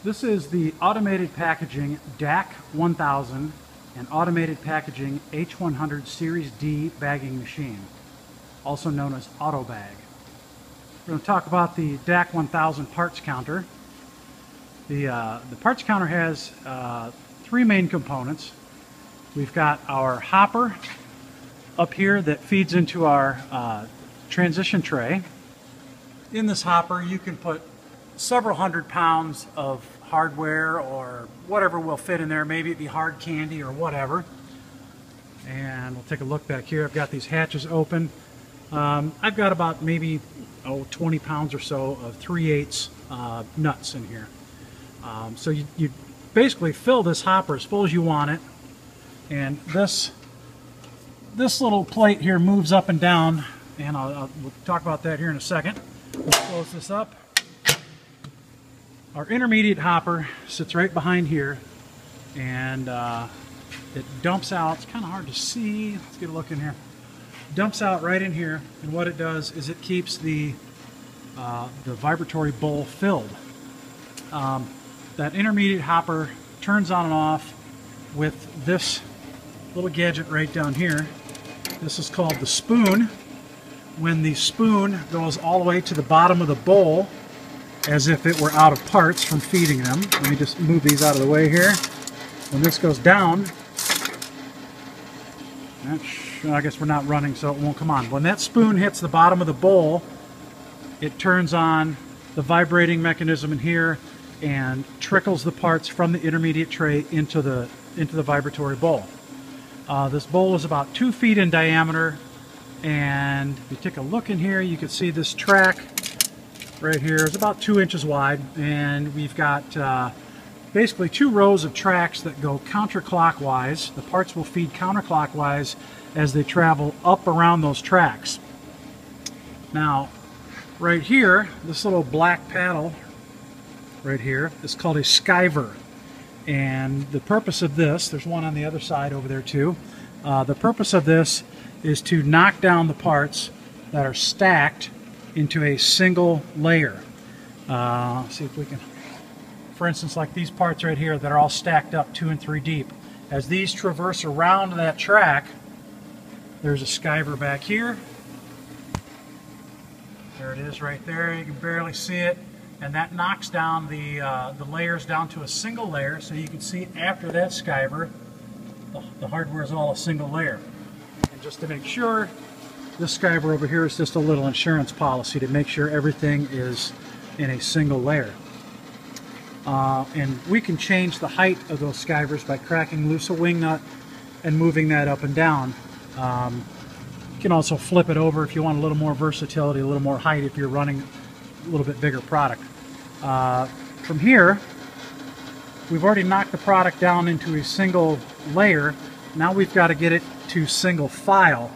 This is the automated packaging DAC1000 and automated packaging H100 Series D bagging machine, also known as AutoBag. We're going to talk about the DAC1000 parts counter. The parts counter has three main components. We've got our hopper up here that feeds into our transition tray. In this hopper you can put several hundred pounds of hardware or whatever will fit in there. Maybe it be hard candy or whatever. And we'll take a look back here. I've got these hatches open. I've got about maybe 20 pounds or so of 3/8 nuts in here. So you basically fill this hopper as full as you want it, and this little plate here moves up and down, and we'll talk about that here in a second. Let's close this up. Our intermediate hopper sits right behind here, and it dumps out. It's kind of hard to see. Let's get a look in here. Dumps out right in here, and what it does is it keeps the vibratory bowl filled. That intermediate hopper turns on and off with this little gadget right down here. This is called the spoon. When the spoon goes all the way to the bottom of the bowl, as if it were out of parts from feeding them. Let me just move these out of the way here. When this goes down, I guess we're not running, so it won't come on. When that spoon hits the bottom of the bowl, it turns on the vibrating mechanism in here and trickles the parts from the intermediate tray into the vibratory bowl. This bowl is about 2 feet in diameter, and if you take a look in here, you can see this track right here is about 2 inches wide, and we've got basically 2 rows of tracks that go counterclockwise. The parts will feed counterclockwise as they travel up around those tracks. Now, right here, this little black paddle right here is called a skiver, and the purpose of this, there's one on the other side over there too, the purpose of this is to knock down the parts that are stacked into a single layer. See if we can, for instance, like these parts right here that are all stacked up 2 and 3 deep. As these traverse around that track, there's a skiver back here. There it is right there. You can barely see it, and that knocks down the layers down to a single layer, so you can see after that skiver, the hardware is all a single layer. And just to make sure, this skiver over here is just a little insurance policy to make sure everything is in a single layer. And we can change the height of those skivers by cracking loose a wing nut and moving that up and down. You can also flip it over if you want a little more versatility, a little more height if you're running a little bit bigger product. From here, we've already knocked the product down into a single layer. Now we've got to get it to single file.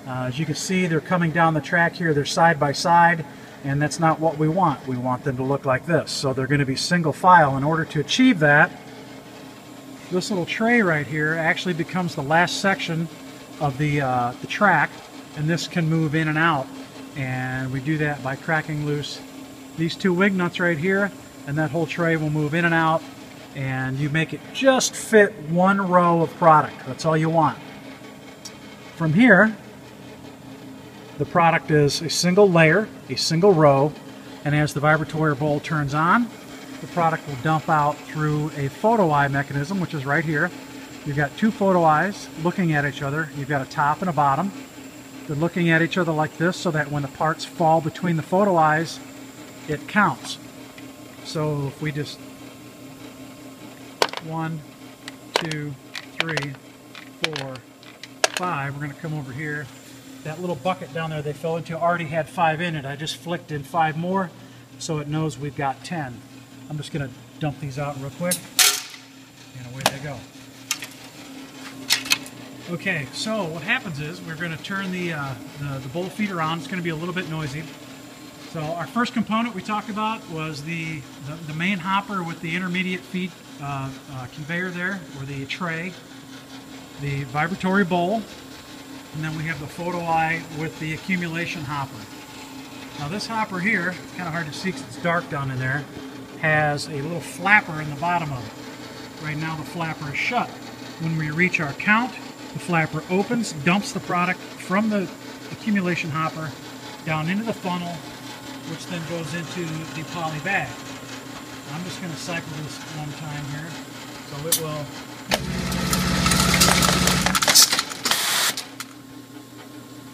As you can see, they're coming down the track here, they're side by side, and that's not what we want. We want them to look like this. So they're going to be single file. In order to achieve that, this little tray right here actually becomes the last section of the track, and this can move in and out. And we do that by cracking loose these 2 wing nuts right here, and that whole tray will move in and out, and you make it just fit 1 row of product. That's all you want. From here, the product is a single layer, a single row, and as the vibratory bowl turns on, the product will dump out through a photo eye mechanism, which is right here. You've got 2 photo eyes looking at each other. You've got a top and a bottom. They're looking at each other like this so that when the parts fall between the photo eyes, it counts. So if we just 1, 2, 3, 4, 5, we're going to come over here. That little bucket down there they fell into already had 5 in it. I just flicked in 5 more so it knows we've got 10. I'm just going to dump these out real quick, and away they go. Okay, so what happens is we're going to turn the bowl feeder on. It's going to be a little bit noisy. So our first component we talked about was the main hopper with the intermediate feed conveyor there, or the tray, the vibratory bowl, and then we have the photo eye with the accumulation hopper. Now this hopper here, it's kind of hard to see because it's dark down in there, has a little flapper in the bottom of it. Right now the flapper is shut. When we reach our count, the flapper opens, dumps the product from the accumulation hopper down into the funnel, which then goes into the poly bag. I'm just going to cycle this one time here, so it will.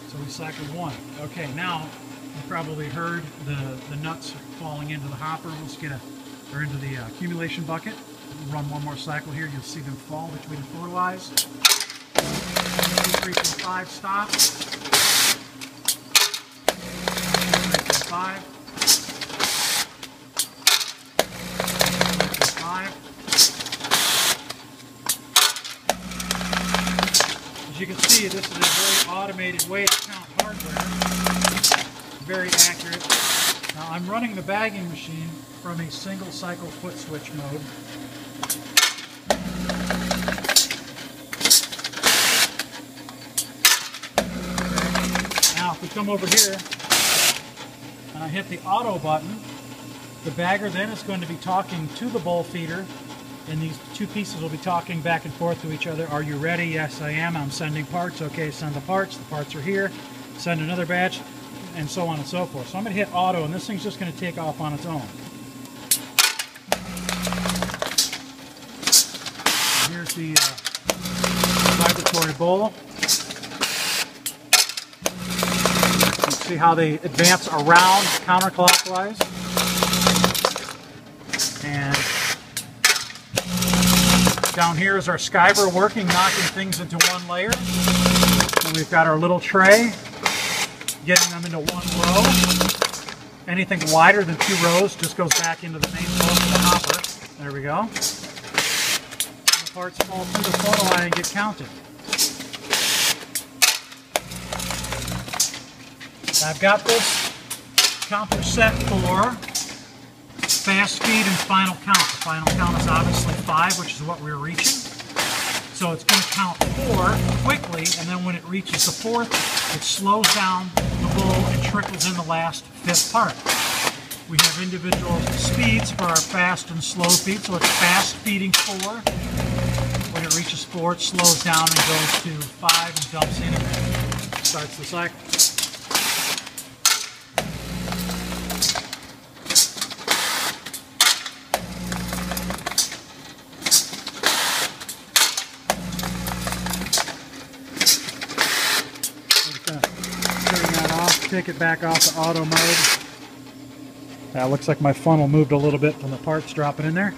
So we cycled one. Okay, now you probably heard the nuts falling into the hopper. Let's get or into the accumulation bucket. Run one more cycle here. You'll see them fall between the four lies. 1, 2, 3, 4, 5. Stop. 1, 2, 3, 4, 5. 5. As you can see, this is a very automated way to count hardware. Very accurate. Now I'm running the bagging machine from a single cycle foot switch mode. Now if we come over here and I hit the auto button, the bagger then is going to be talking to the bowl feeder, and these two pieces will be talking back and forth to each other. Are you ready? Yes, I am. I'm sending parts. Okay, send the parts. The parts are here. Send another batch, and so on and so forth. So I'm going to hit auto, and this thing's just going to take off on its own. And here's the vibratory bowl. You can see how they advance around counterclockwise. And down here is our skiver working, knocking things into one layer. And we've got our little tray, getting them into one row. Anything wider than 2 rows just goes back into the main flow of the hopper. There we go. The parts fall through the photo line and get counted. I've got this counter set for fast speed and final count. The final count is obviously 5, which is what we're reaching. So it's going to count 4 quickly, and then when it reaches the 4th, it slows down the bowl and trickles in the last 5th part. We have individual speeds for our fast and slow feed, so it's fast feeding 4. When it reaches 4, it slows down and goes to 5 and dumps in and starts the cycle. Take it back off the auto mode. That looks like my funnel moved a little bit from the parts dropping in there.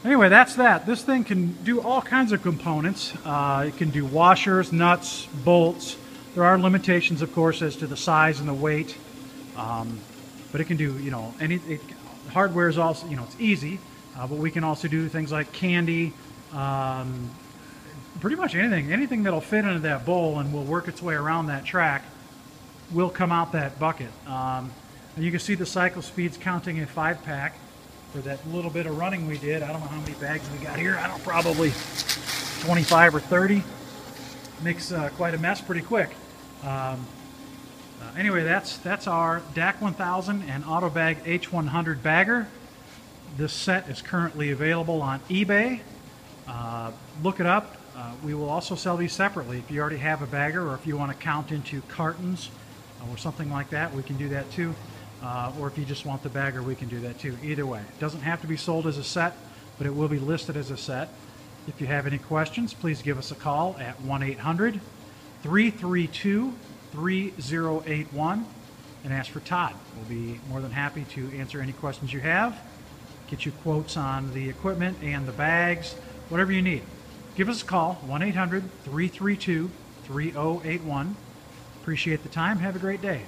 Anyway, that's that. This thing can do all kinds of components. It can do washers, nuts, bolts. There are limitations, of course, as to the size and the weight. But it can do, you know, hardware is also, you know, it's easy. But we can also do things like candy, pretty much anything that'll fit into that bowl and will work its way around that track will come out that bucket. And you can see the cycle speeds counting a 5-pack for that little bit of running we did. I don't know how many bags we got here. I don't know, probably 25 or 30. Makes quite a mess pretty quick. Anyway, that's our DAC1000 and Autobag H100 Bagger. This set is currently available on eBay. Look it up. We will also sell these separately. If you already have a bagger, or if you want to count into cartons or something like that, we can do that too. Or if you just want the bagger, we can do that too. Either way, it doesn't have to be sold as a set, but it will be listed as a set. If you have any questions, please give us a call at 1-800-332-3081 and ask for Todd. We'll be more than happy to answer any questions you have, get you quotes on the equipment and the bags, whatever you need. Give us a call, 1-800-332-3081. Appreciate the time. Have a great day.